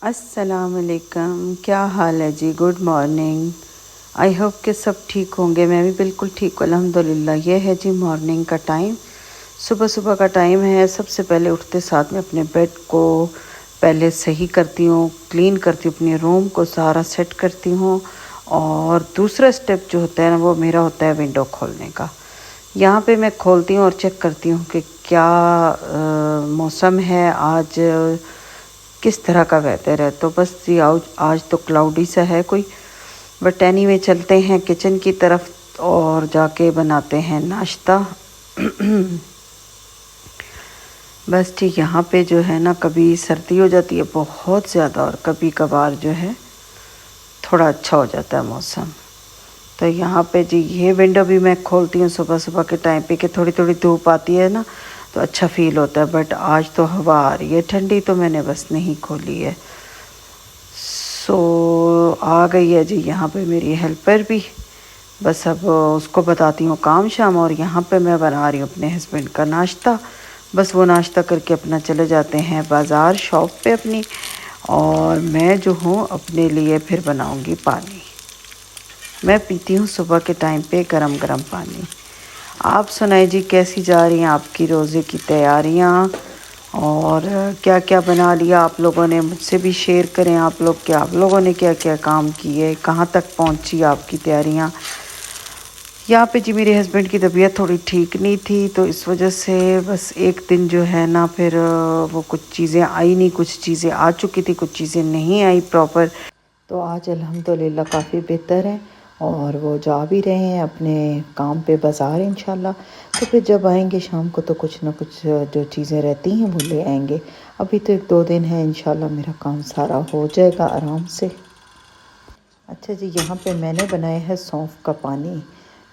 अस्सलाम वालेकुम। क्या हाल है जी? Good morning. आई होप कि सब ठीक होंगे। मैं भी बिल्कुल ठीक हूँ अल्हम्दुलिल्लाह। ये है जी मॉर्निंग का टाइम, सुबह सुबह का टाइम है। सबसे पहले उठते साथ में अपने बेड को पहले सही करती हूँ, क्लीन करती हूँ, अपने रूम को सारा सेट करती हूँ। और दूसरा स्टेप जो होता है ना, वो मेरा होता है विंडो खोलने का। यहाँ पे मैं खोलती हूँ और चेक करती हूँ कि क्या मौसम है आज, किस तरह का वेदर है। तो बस जी आज तो क्लाउडी सा है कोई, बट एनीवे चलते हैं किचन की तरफ और जाके बनाते हैं नाश्ता। बस ठीक यहाँ पे जो है ना, कभी सर्दी हो जाती है बहुत ज़्यादा और कभी कभार जो है थोड़ा अच्छा हो जाता है मौसम। तो यहाँ पे जी ये विंडो भी मैं खोलती हूँ सुबह सुबह के टाइम पे कि थोड़ी थोड़ी धूप आती है ना, तो अच्छा फील होता है। बट आज तो हवा आ रही है ठंडी, तो मैंने बस नहीं खोली है। आ गई है जी यहाँ पे मेरी हेल्पर भी। बस अब उसको बताती हूँ काम शाम, और यहाँ पे मैं बना रही हूँ अपने हस्बैंड का नाश्ता। बस वो नाश्ता करके अपना चले जाते हैं बाज़ार शॉप पे अपनी, और मैं जो हूँ अपने लिए फिर बनाऊँगी पानी। मैं पीती हूँ सुबह के टाइम पे गरम गरम पानी। आप सुनाइए जी, कैसी जा रही हैं आपकी रोज़े की तैयारियाँ, और क्या क्या बना लिया आप लोगों ने? मुझसे भी शेयर करें आप लोग, क्या आप लोगों ने क्या क्या काम किए, कहाँ तक पहुँची आपकी तैयारियाँ। यहाँ पे जी मेरे हस्बैंड की तबीयत थोड़ी ठीक नहीं थी, तो इस वजह से बस एक दिन जो है ना, फिर वो कुछ चीज़ें आई नहीं, कुछ चीज़ें आ चुकी थी, कुछ चीज़ें नहीं आई प्रॉपर। तो आज अल्हम्दुलिल्लाह काफ़ी बेहतर है, और वो जा भी रहे हैं अपने काम पे बाज़ार इंशाल्लाह। तो फिर जब आएंगे शाम को तो कुछ ना कुछ जो चीज़ें रहती हैं वो ले आएंगे। अभी तो 1-2 दिन है, इंशाल्लाह मेरा काम सारा हो जाएगा आराम से। अच्छा जी, यहाँ पे मैंने बनाया है सौंफ का पानी।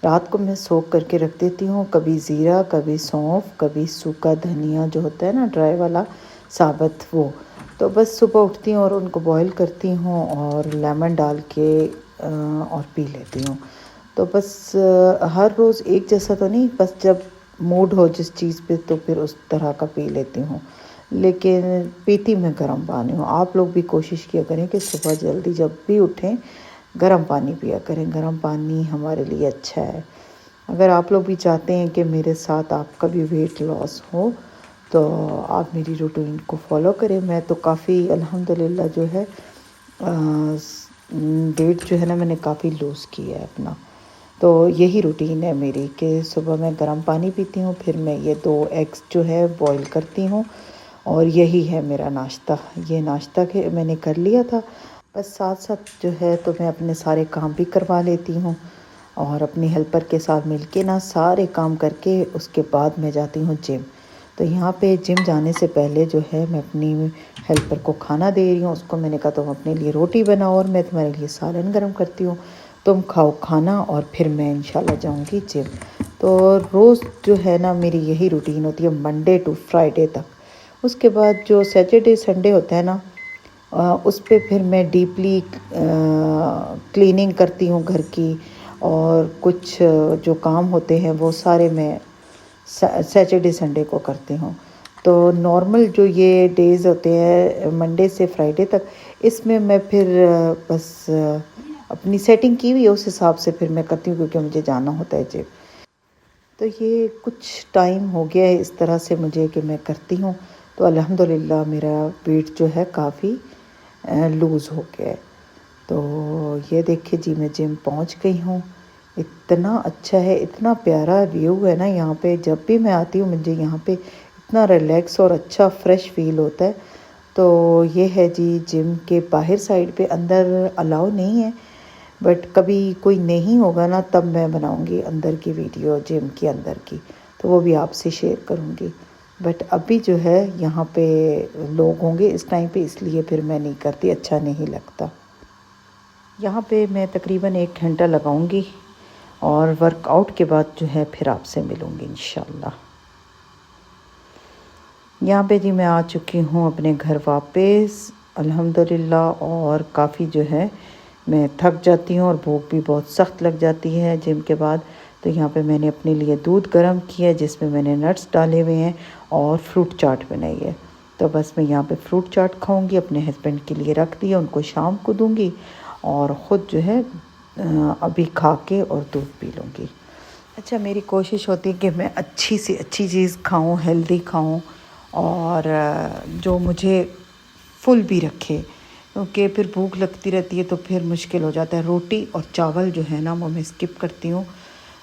रात को मैं सोख करके रख देती हूँ, कभी ज़ीरा, कभी सौंफ, कभी सूखा धनिया जो होता है ना ड्राई वाला साबुत, वो। तो बस सुबह उठती हूँ और उनको बॉईल करती हूँ और लेमन डाल के और पी लेती हूँ। तो बस हर रोज़ एक जैसा तो नहीं, बस जब मूड हो जिस चीज़ पे तो फिर उस तरह का पी लेती हूँ। लेकिन पीती मैं गर्म पानी हूँ। आप लोग भी कोशिश किया करें कि सुबह जल्दी जब भी उठें गर्म पानी पिया करें। गर्म पानी हमारे लिए अच्छा है। अगर आप लोग भी चाहते हैं कि मेरे साथ आपका भी वेट लॉस हो, तो आप मेरी रूटीन को फॉलो करें। मैं तो काफ़ी अल्हम्दुलिल्लाह जो है वेट जो है ना, मैंने काफ़ी लूज़ किया है अपना। तो यही रूटीन है मेरी कि सुबह मैं गर्म पानी पीती हूँ, फिर मैं ये 2 एग्स जो है बॉईल करती हूँ, और यही है मेरा नाश्ता। ये नाश्ता के मैंने कर लिया था। बस साथ साथ जो है तो मैं अपने सारे काम भी करवा लेती हूँ, और अपनी हेल्पर के साथ मिलके ना सारे काम करके उसके बाद मैं जाती हूँ जिम। तो यहाँ पे जिम जाने से पहले जो है मैं अपनी हेल्पर को खाना दे रही हूँ। उसको मैंने कहा तुम अपने लिए रोटी बनाओ और मैं तुम्हारे लिए सालन गर्म करती हूँ, तुम खाओ खाना, और फिर मैं इंशाल्लाह जाऊँगी जिम। तो रोज़ जो है ना मेरी यही रूटीन होती है मंडे टू फ्राइडे तक। उसके बाद जो सैटरडे संडे होता है ना, उस पे फिर मैं डीपली क्लीनिंग करती हूँ घर की, और कुछ जो काम होते हैं वो सारे मैं सैटरडे संडे को करती हूँ। तो नॉर्मल जो ये डेज़ होते हैं मंडे से फ्राइडे तक, इसमें मैं फिर बस अपनी सेटिंग की हुई है उस हिसाब से फिर मैं करती हूँ, क्योंकि मुझे जाना होता है जिम। तो ये कुछ टाइम हो गया है इस तरह से मुझे कि मैं करती हूँ। तो अल्हम्दुलिल्लाह मेरा वेट जो है काफ़ी लूज़ हो गया है। तो ये देखिए जी, मैं जिम पहुँच गई हूँ। इतना अच्छा है, इतना प्यारा व्यू है ना यहाँ पे। जब भी मैं आती हूँ मुझे यहाँ पे इतना रिलैक्स और अच्छा फ्रेश फील होता है। तो ये है जी जिम के बाहर साइड पे, अंदर अलाउ नहीं है, बट कभी कोई नहीं होगा ना तब मैं बनाऊंगी अंदर की वीडियो जिम के अंदर की, तो वो भी आपसे शेयर करूंगी। बट अभी जो है यहाँ पे लोग होंगे इस टाइम पे, इसलिए फिर मैं नहीं करती, अच्छा नहीं लगता। यहाँ पे मैं तकरीबन 1 घंटा लगाऊंगी, और वर्कआउट के बाद जो है फिर आपसे मिलूंगी इंशाल्लाह। यहाँ पे जी मैं आ चुकी हूँ अपने घर वापस अल्हम्दुलिल्लाह, और काफ़ी जो है मैं थक जाती हूँ और भूख भी बहुत सख्त लग जाती है जिम के बाद। तो यहाँ पे मैंने अपने लिए दूध गर्म किया जिसमें मैंने नट्स डाले हुए हैं और फ्रूट चाट बनाई है। तो तो बस मैं यहाँ पे फ्रूट चाट खाऊंगी, अपने हस्बैंड के लिए रख दिया, उनको शाम को दूंगी और ख़ुद जो है अभी खा के और दूध पी लूँगी। अच्छा, मेरी कोशिश होती है कि मैं अच्छी से अच्छी चीज़ खाऊं, हेल्दी खाऊं और जो मुझे फुल भी रखे, क्योंकि फिर भूख लगती रहती है तो फिर मुश्किल हो जाता है। रोटी और चावल जो है ना वो मैं स्किप करती हूँ,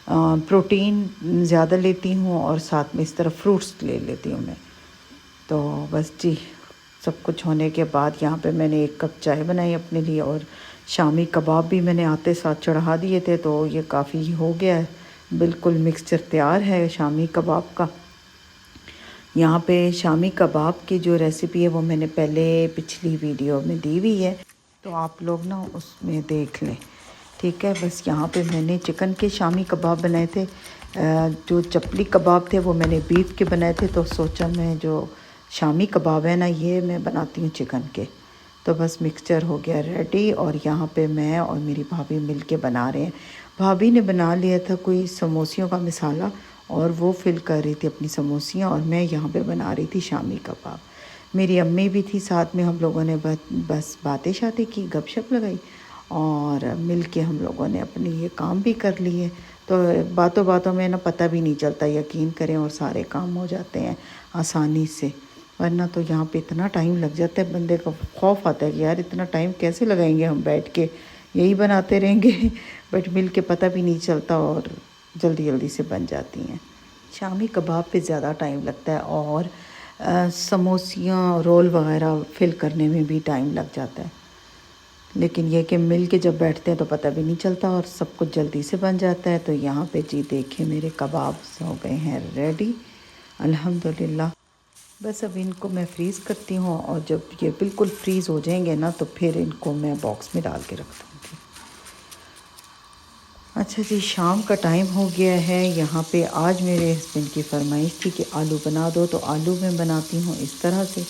प्रोटीन ज़्यादा लेती हूँ और साथ में इस तरह फ्रूट्स ले लेती हूँ मैं। तो बस जी, सब कुछ होने के बाद यहाँ पे मैंने 1 कप चाय बनाई अपने लिए और शामी कबाब भी मैंने आते साथ चढ़ा दिए थे, तो ये काफ़ी हो गया है, बिल्कुल मिक्सचर तैयार है शामी कबाब का। यहाँ पे शामी कबाब की जो रेसिपी है वो मैंने पहले पिछली वीडियो में दी हुई है, तो आप लोग ना उसमें देख लें, ठीक है। बस यहाँ पे मैंने चिकन के शामी कबाब बनाए थे, जो चपली कबाब थे वो मैंने बीफ के बनाए थे, तो सोचा मैं जो शामी कबाब है ना ये मैं बनाती हूँ चिकन के। तो बस मिक्सचर हो गया रेडी और यहाँ पे मैं और मेरी भाभी मिलके बना रहे हैं। भाभी ने बना लिया था कोई समोसियों का मसाला और वो फिल कर रही थी अपनी समोसियाँ और मैं यहाँ पे बना रही थी शामी कबाब। मेरी अम्मी भी थी साथ में, हम लोगों ने बस बातें शातें की, गपशप लगाई और मिल के हम लोगों ने अपनी ये काम भी कर लिए। तो बातों बातों में ना पता भी नहीं चलता, यकीन करें, और सारे काम हो जाते हैं आसानी से। वरना तो यहाँ पे इतना टाइम लग जाता है, बंदे का खौफ आता है कि यार इतना टाइम कैसे लगाएंगे हम बैठ के, यही बनाते रहेंगे बट मिल के पता भी नहीं चलता और जल्दी जल्दी से बन जाती हैं। शामी कबाब पे ज़्यादा टाइम लगता है और समोसियाँ रोल वगैरह फिल करने में भी टाइम लग जाता है, लेकिन ये कि मिल के जब बैठते हैं तो पता भी नहीं चलता और सब कुछ जल्दी से बन जाता है। तो यहाँ पे जी देखिए मेरे कबाब हो गए हैं रेडी अल्हम्दुलिल्लाह। बस अब इनको मैं फ्रीज़ करती हूँ और जब ये बिल्कुल फ्रीज़ हो जाएंगे ना तो फिर इनको मैं बॉक्स में डाल के रख दूँगी। अच्छा जी, शाम का टाइम हो गया है। यहाँ पे आज मेरे हस्बैंड की फरमाइश थी कि आलू बना दो, तो आलू मैं बनाती हूँ इस तरह से,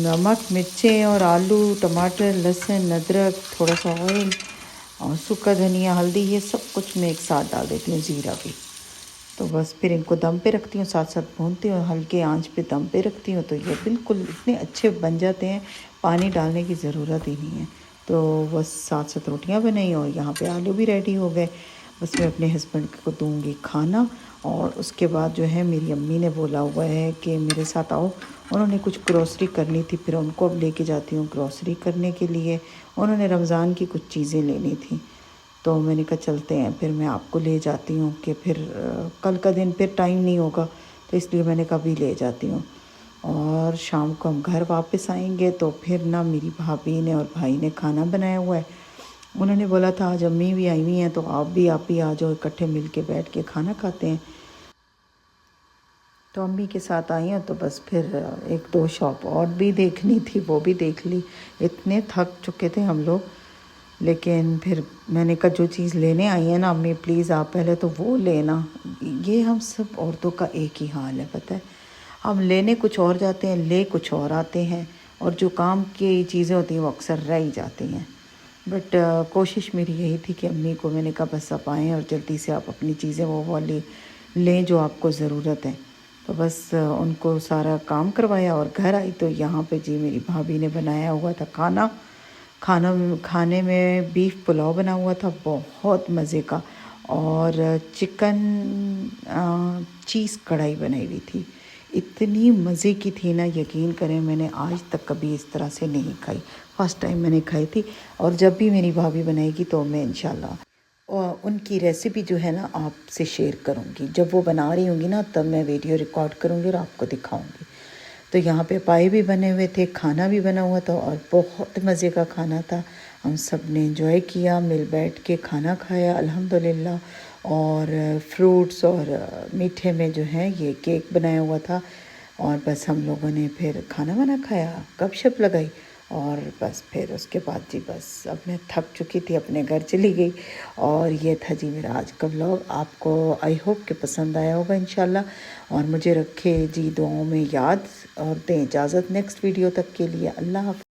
नमक मिर्चें और आलू, टमाटर, लहसुन, अदरक, थोड़ा सा ऑयल और सूखा धनिया, हल्दी, ये सब कुछ मैं एक साथ डाल देती हूँ, ज़ीरा भी। तो बस फिर इनको दम पे रखती हूँ, साथ साथ भूनती हूँ, हल्के आंच पे दम पे रखती हूँ, तो ये बिल्कुल इतने अच्छे बन जाते हैं, पानी डालने की ज़रूरत ही नहीं है। तो बस साथ साथ रोटियाँ बनाई और यहाँ पे आलू भी रेडी हो गए। बस मैं अपने हस्बैंड को दूँगी खाना और उसके बाद जो है मेरी अम्मी ने बोला हुआ है कि मेरे साथ आओ, उन्होंने कुछ ग्रॉसरी करनी थी, फिर उनको अब लेके जाती हूँ ग्रॉसरी करने के लिए। उन्होंने रमज़ान की कुछ चीज़ें लेनी थी, तो मैंने कहा चलते हैं, फिर मैं आपको ले जाती हूँ कि फिर कल का दिन फिर टाइम नहीं होगा, तो इसलिए मैंने कहा भी ले जाती हूँ। और शाम को हम घर वापस आएंगे तो फिर ना मेरी भाभी ने और भाई ने खाना बनाया हुआ है। उन्होंने बोला था आज अम्मी भी आई हुई हैं तो आप भी आ जाओ, इकट्ठे मिल के बैठ के खाना खाते हैं। तो अम्मी के साथ आई हूँ तो बस फिर 1-2 शॉप और भी देखनी थी, वो भी देख ली। इतने थक चुके थे हम लोग, लेकिन फिर मैंने कहा जो चीज़ लेने आई है ना अम्मी प्लीज़ आप पहले तो वो लेना। ये हम सब औरतों का एक ही हाल है, पता है, हम लेने कुछ और जाते हैं, ले कुछ और आते हैं, और जो काम की चीज़ें होती हैं वो अक्सर रह ही जाती हैं। बट कोशिश मेरी यही थी कि अम्मी को मैंने कहा बस आप आएँ और जल्दी से आप अपनी चीज़ें वो वाली लें जो आपको ज़रूरत है। तो बस उनको सारा काम करवाया और घर आई तो यहाँ पे जी मेरी भाभी ने बनाया हुआ था खाने में बीफ पुलाव बना हुआ था, बहुत मज़े का, और चिकन चीज़ कढ़ाई बनाई हुई थी, इतनी मज़े की थी ना, यकीन करें मैंने आज तक कभी इस तरह से नहीं खाई, फर्स्ट टाइम मैंने खाई थी। और जब भी मेरी भाभी बनाएगी तो मैं इंशाल्लाह और उनकी रेसिपी जो है ना आपसे शेयर करूँगी, जब वो बना रही होंगी ना तब मैं वीडियो रिकॉर्ड करूँगी और आपको दिखाऊँगी। तो यहाँ पे पाए भी बने हुए थे, खाना भी बना हुआ था और बहुत मज़े का खाना था। हम सब ने एंजॉय किया, मिल बैठ के खाना खाया अल्हम्दुलिल्लाह। और फ्रूट्स और मीठे में जो है ये केक बनाया हुआ था, और बस हम लोगों ने फिर खाना वाना खाया, गपशप लगाई और बस फिर उसके बाद जी बस अब मैं थक चुकी थी, अपने घर चली गई। और ये था जी मेरा आज का व्लॉग, आपको आई होप कि पसंद आया होगा इंशाल्लाह। और मुझे रखे जी दुआओं में याद और दें इजाज़त नेक्स्ट वीडियो तक के लिए। अल्लाह हाफ़िज़।